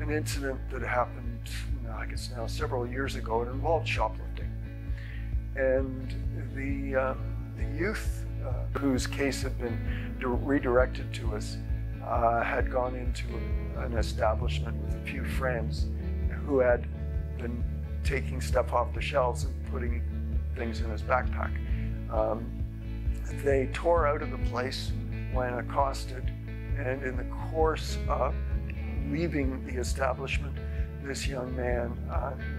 an incident that happened, I guess now several years ago. It involved shoplifting. And the youth whose case had been redirected to us had gone into an establishment with a few friends who had been taking stuff off the shelves and putting things in his backpack. They tore out of the place when accosted, and in the course of leaving the establishment, this young man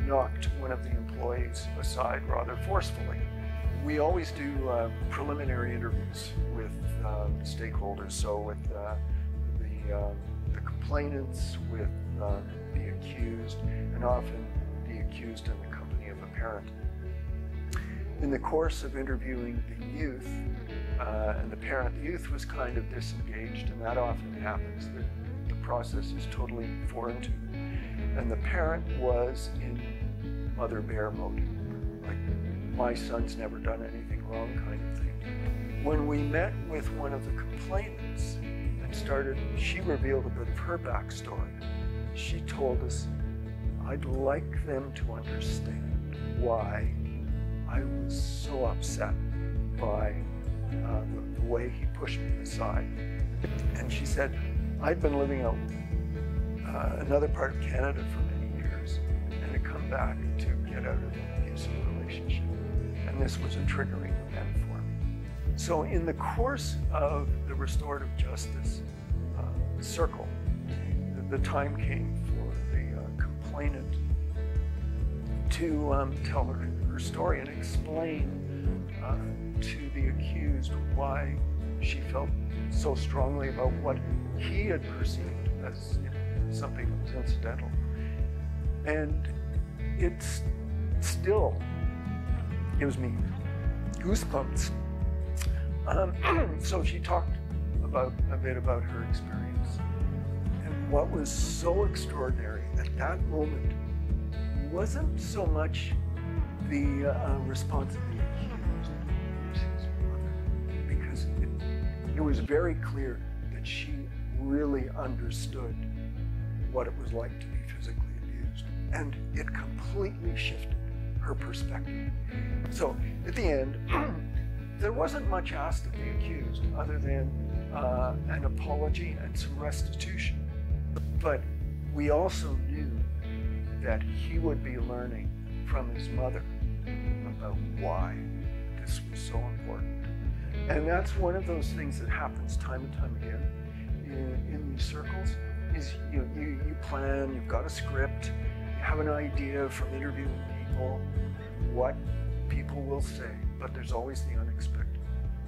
knocked one of the employees aside rather forcefully. We always do preliminary interviews with stakeholders, so with the complainants, with the accused, and often the accused in the company of a parent. In the course of interviewing the youth and the parent, the youth was kind of disengaged, and that often happens. The process is totally foreign to them. And the parent was in mother bear mode, like, my son's never done anything wrong kind of thing. When we met with one of the complainants and she revealed a bit of her backstory. She told us, I'd like them to understand why I was so upset by the way he pushed me aside. And she said, I'd been living out another part of Canada for many years and had come back to get out of an abusive relationship. And this was a triggering event for me. So in the course of the restorative justice circle, the time came for the complainant to tell her story and explain to the accused why she felt so strongly about what he had perceived as something that was incidental. And it still gives me goosebumps. So she talked a bit about her experience. And what was so extraordinary at that moment wasn't so much the response of the accused versus his mother, because it was very clear that she really understood what it was like to be physically abused, and it completely shifted her perspective. So at the end, there wasn't much asked of the accused other than an apology and some restitution. But we also knew that he would be learning from his mother about why this was so important. And that's one of those things that happens time and time again in these circles, is you plan, you've got a script, you have an idea from interviewing people, what people will say, but there's always the unexpected.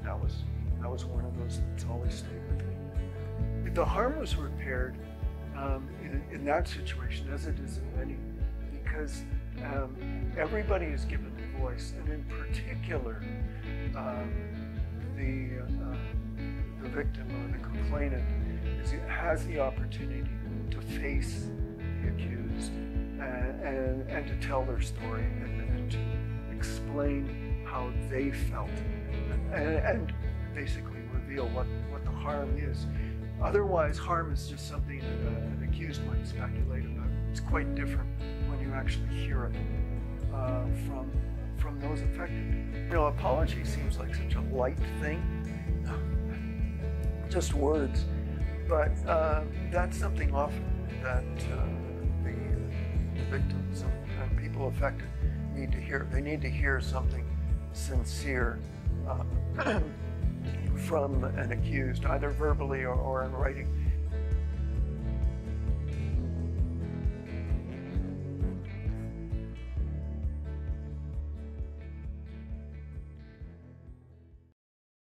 That was one of those that's always stayed with me. The harm was repaired in that situation, as it is in many, because everybody is given a voice, and in particular, the victim or the complainant has the opportunity to face the accused and to tell their story and to explain how they felt and basically reveal what the harm is. Otherwise, harm is just something that an accused might speculate about. It's quite different when you actually hear it from those affected. Apology seems like such a light thing, just words, but that's something often that the victims and people affected need to hear. They need to hear something sincere from an accused, either verbally or in writing.